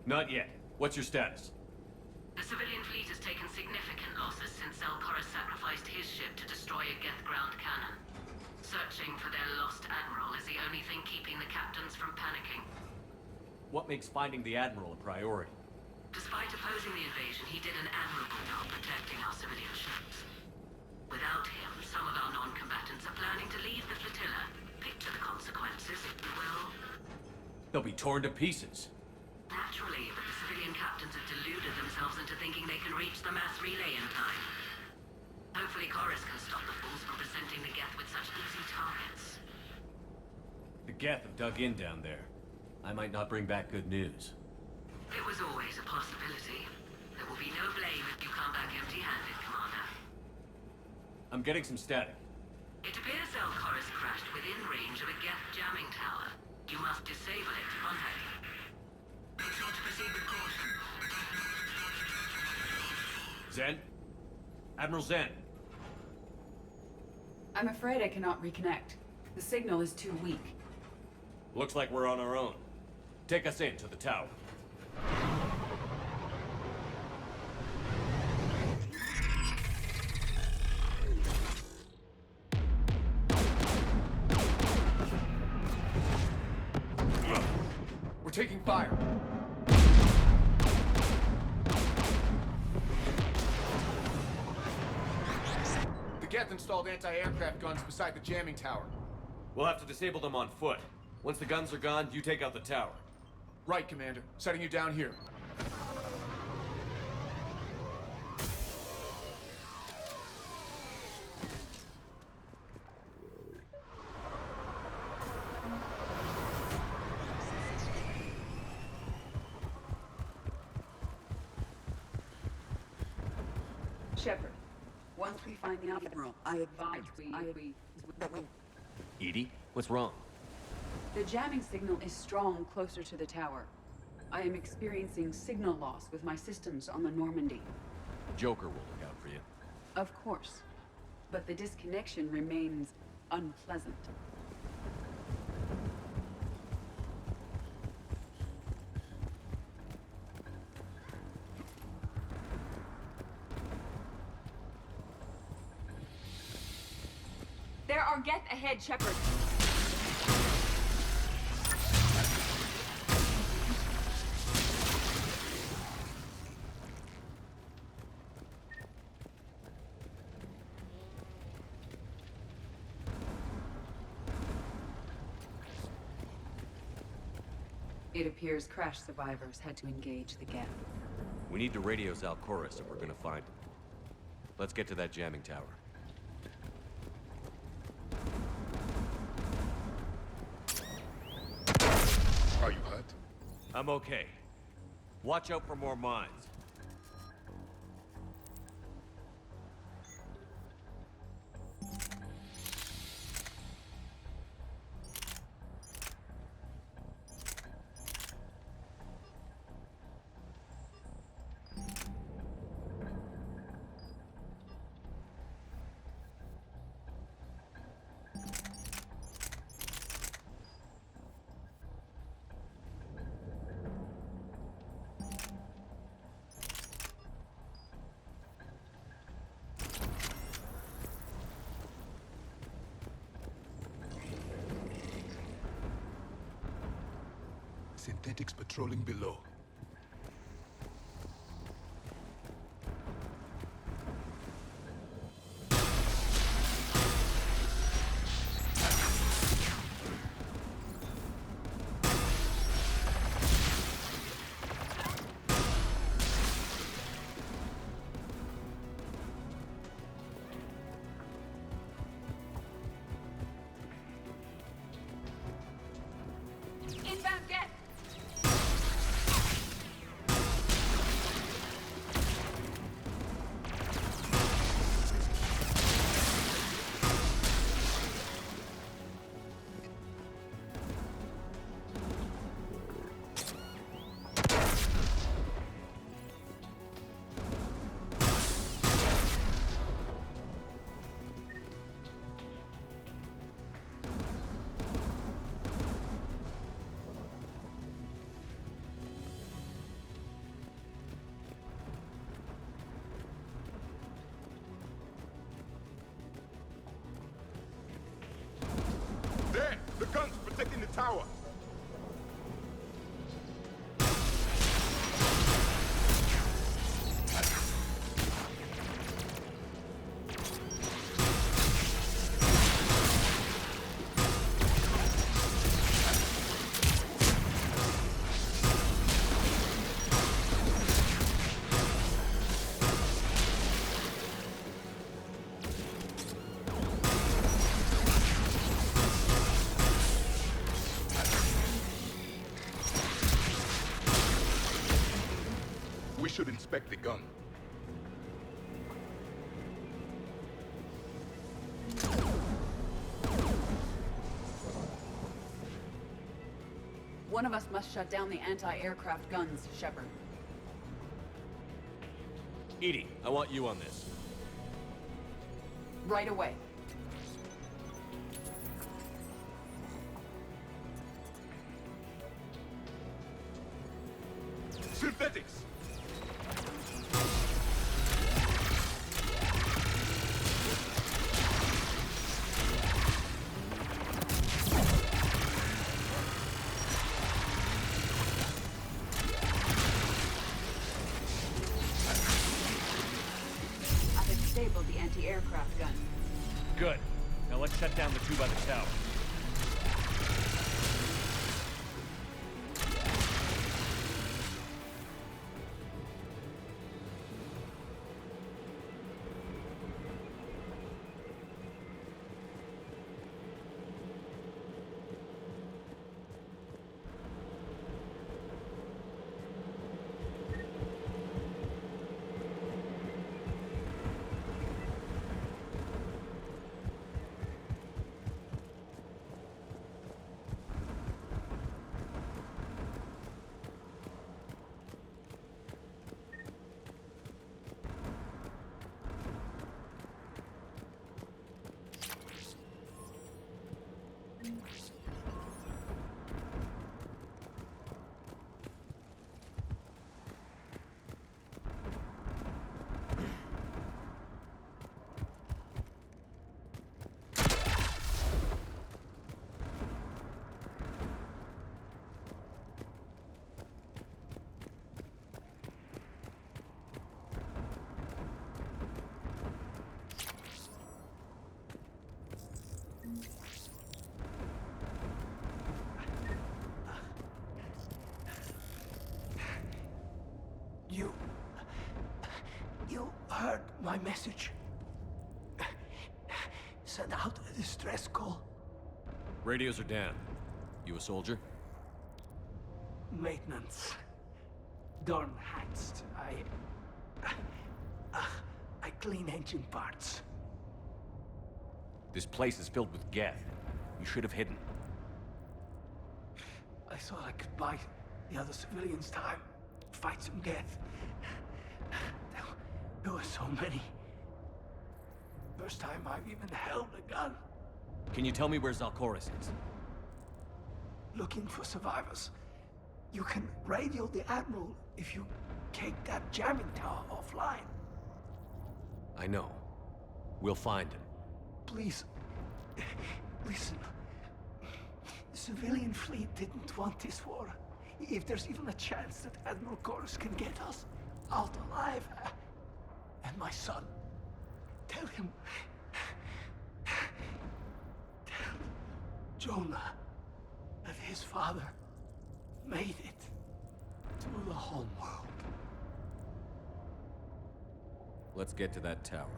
Not yet. What's your status? The civilian fleet has taken significant losses since Zelkoris sacrificed his ship to destroy a Geth ground cannon. Searching for their lost admiral is the only thing keeping the captains from panicking. What makes finding the Admiral a priority? Despite opposing the invasion, he did an admirable job protecting our civilian ships. Without him, some of our non-combatants are planning to leave the flotilla. Picture the consequences, if you will. They'll be torn to pieces. Naturally, but the civilian captains have deluded themselves into thinking they can reach the mass relay in time. Hopefully Chorus can stop the fools from presenting the Geth with such easy targets. The Geth have dug in down there. I might not bring back good news. It was always a possibility. There will be no blame if you come back empty-handed, Commander. I'm getting some static. It appears Zelkoris crashed within range of a Geth jamming tower. You must disable it to contact him. Make sure to proceed with caution. Zen? Admiral Zen? I'm afraid I cannot reconnect. The signal is too weak. Looks like we're on our own. Take us in to the tower. We're taking fire. The Geth installed anti-aircraft guns beside the jamming tower. We'll have to disable them on foot. Once the guns are gone, you take out the tower. Right, Commander. Setting you down here. Shepard, once we find the Admiral, I advise we... Edie, what's wrong? The jamming signal is strong closer to the tower. I am experiencing signal loss with my systems on the Normandy. Joker will look out for you. Of course. But the disconnection remains unpleasant. There are Geth ahead, Shepard. It appears crash survivors had to engage the Geth. We need to radio Zelkoris if we're gonna find him. Let's get to that jamming tower. Are you hurt? I'm okay. Watch out for more mines. Synthetics patrolling below. Inbound Geth! tower! We should inspect the gun. One of us must shut down the anti-aircraft guns, Shepard. EDI, I want you on this. Right away. Synthetics! I have disabled the anti-aircraft gun. Good. Now let's shut down the two by the tower. You heard my message. Send out a distress call. Radios are down. You a soldier? Maintenance. Dornhatst. I clean engine parts. This place is filled with Geth. You should have hidden. I thought I could buy the other civilians time. Fight some Geth. There were so many. First time I've even held a gun. Can you tell me where Zalkoris is? Looking for survivors. You can radio the Admiral if you take that jamming tower offline. I know. We'll find him. Please, listen. The civilian fleet didn't want this war. If there's even a chance that Admiral Koris can get us out alive, and my son, tell him, tell Jonah that his father made it to the home world. Let's get to that tower.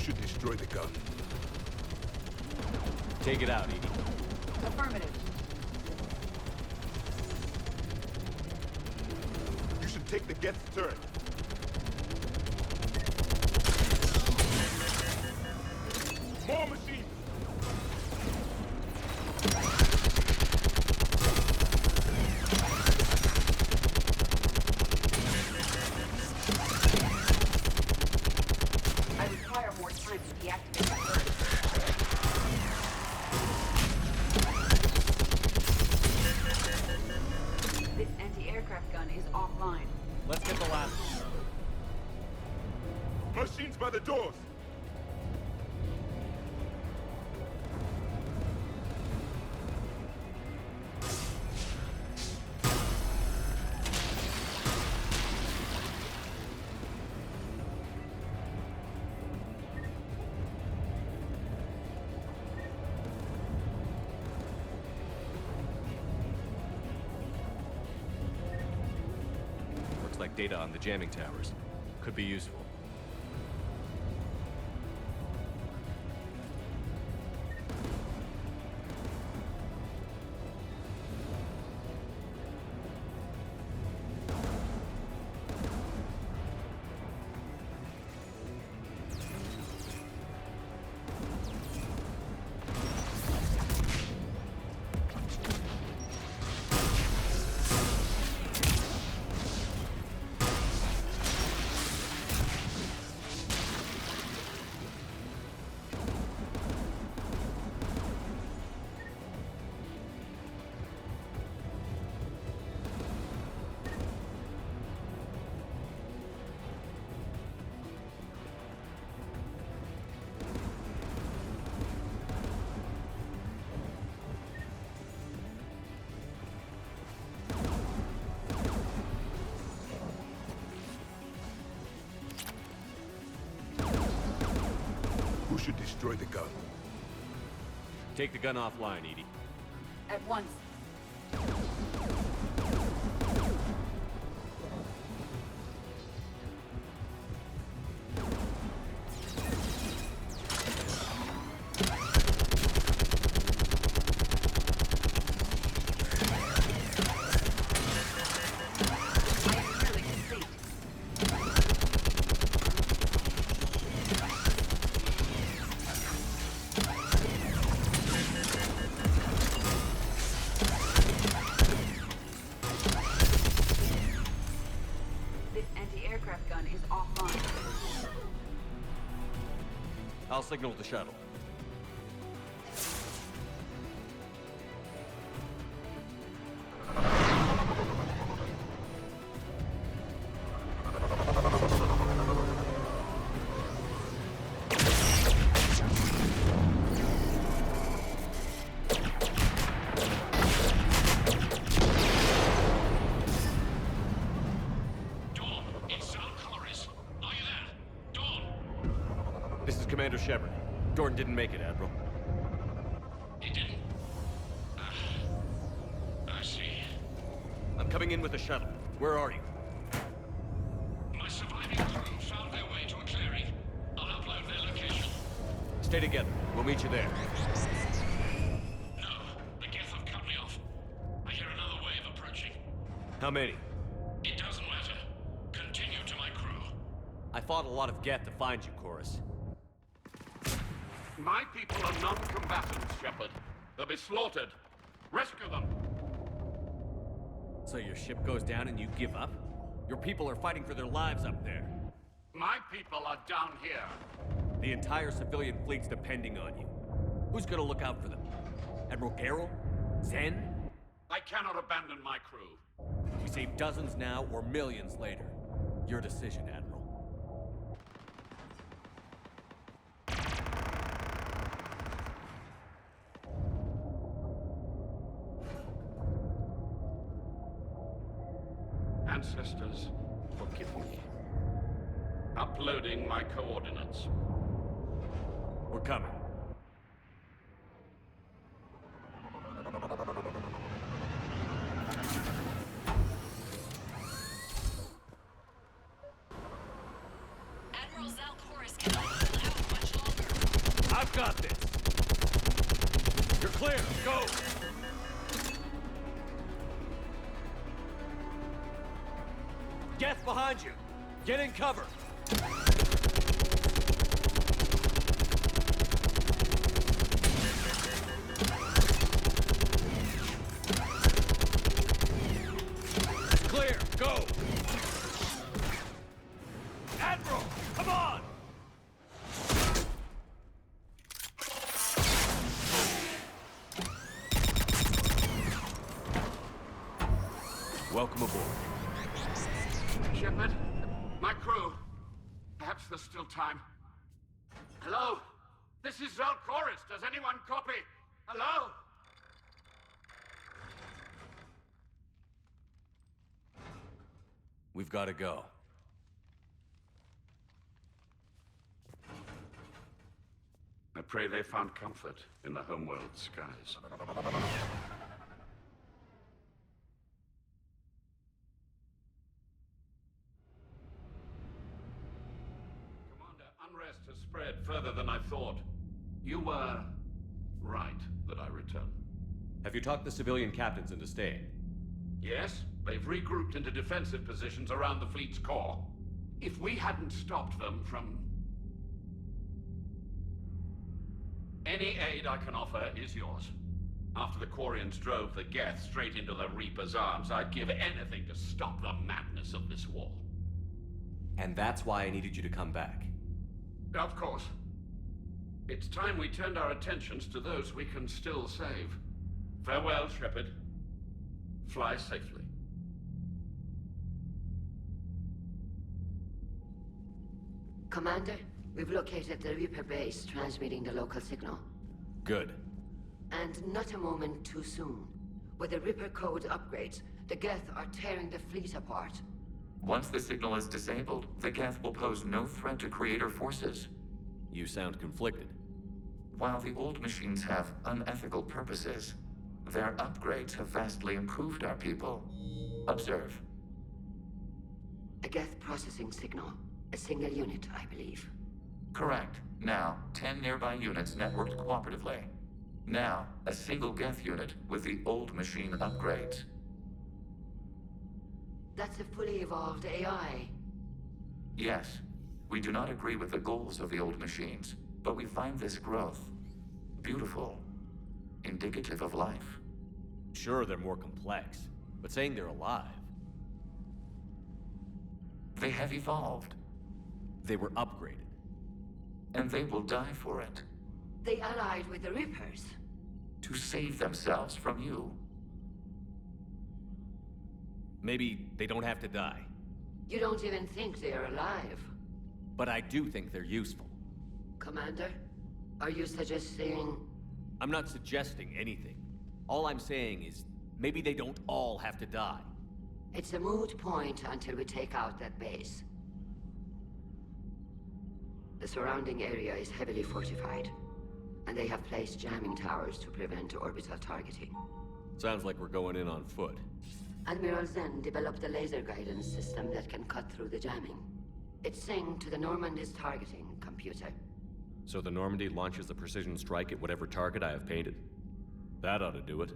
should destroy the gun? Take it out, Edie. Affirmative. You should take the Geth's turret. More machines! I require more time to deactivate the turret. This anti-aircraft gun is offline. Let's get the last one. Machines by the doors! Looks like data on the jamming towers. Could be useful. Who should destroy the gun? Take the gun offline, Edie. At once. I am nearly complete. This anti-aircraft gun is offline. I'll signal the shuttle. Dawn, it's Sal Coloris. Are you there? Dawn! This is Commander Shepard. Dorn didn't make it, Admiral. He didn't. I see. I'm coming in with the shuttle. Where are you? My surviving crew found their way to a clearing. I'll upload their location. Stay together. We'll meet you there. No, the Geth have cut me off. I hear another wave approaching. How many? It doesn't matter. Continue to my crew. I fought a lot of Geth to find you, Chorus. My people are non-combatants, Shepard. They'll be slaughtered. Rescue them! So your ship goes down and you give up? Your people are fighting for their lives up there. My people are down here. The entire civilian fleet's depending on you. Who's gonna look out for them? Admiral Garrel? Zen? I cannot abandon my crew. We save dozens now or millions later. Your decision, Admiral. Ancestors, forgive me. Uploading my coordinates. We're coming. Admiral Zalcoris cannot hold out much I've got this. You're clear. Go. Geth behind you. Get in cover. Clear. Go. Admiral, come on. Welcome aboard. Shepard, my crew. Perhaps there's still time. Hello? This is Zal'Koris. Does anyone copy? Hello? We've got to go. I pray they found comfort in the homeworld skies. Commander, unrest has spread further than I thought. You were right that I return. Have you talked the civilian captains into staying? Yes, they've regrouped into defensive positions around the fleet's core. If we hadn't stopped them from... Any aid I can offer is yours. After the Quarians drove the Geth straight into the Reaper's arms, I'd give anything to stop the madness of this war. And that's why I needed you to come back. Of course. It's time we turned our attentions to those we can still save. Farewell, Shepard. Fly safely. Commander, we've located the Reaper base transmitting the local signal. Good. And not a moment too soon. With the Reaper code upgrades, the Geth are tearing the fleet apart. Once the signal is disabled, the Geth will pose no threat to Creator forces. You sound conflicted. While the old machines have unethical purposes, their upgrades have vastly improved our people. Observe. A Geth processing signal. A single unit, I believe. Correct. Now, 10 nearby units networked cooperatively. Now, a single Geth unit with the old machine upgrades. That's a fully evolved AI. Yes, we do not agree with the goals of the old machines, but we find this growth beautiful, indicative of life. Sure, they're more complex, but saying they're alive... They have evolved, They were upgraded. and they will die for it, They allied with the Reapers. to save themselves from you. Maybe they don't have to die. You don't even think they're alive. But I do think they're useful. Commander, are you suggesting... I'm not suggesting anything. All I'm saying is, maybe they don't all have to die. It's a moot point until we take out that base. The surrounding area is heavily fortified, and they have placed jamming towers to prevent orbital targeting. Sounds like we're going in on foot. Admiral Zen developed a laser guidance system that can cut through the jamming. It's synced to the Normandy's targeting computer. So the Normandy launches a precision strike at whatever target I have painted? That ought to do it.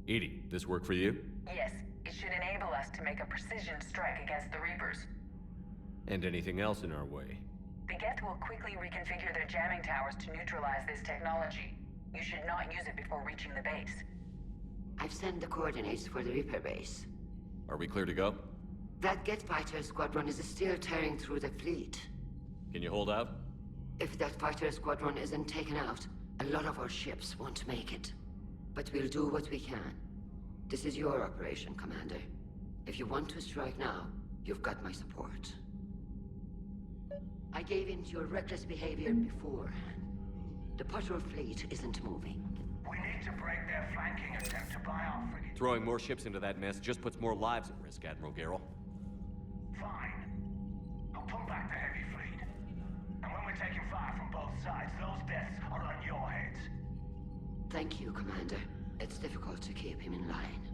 EDI, this work for you? Yes, it should enable us to make a precision strike against the Reapers. And anything else in our way? The Geth will quickly reconfigure their jamming towers to neutralize this technology. You should not use it before reaching the base. I've sent the coordinates for the Reaper base. Are we clear to go? That Geth fighter squadron is still tearing through the fleet. Can you hold out? If that fighter squadron isn't taken out, a lot of our ships won't make it. But we'll do what we can. This is your operation, Commander. If you want to strike now, you've got my support. I gave in to your reckless behavior before. The patrol fleet isn't moving. We need to break their flanking attempt to buy our frigate. Throwing more ships into that mess just puts more lives at risk, Admiral Garrel. Fine. I'll pull back the heavy fleet. And when we're taking fire from both sides, those deaths are on your heads. Thank you, Commander. It's difficult to keep him in line.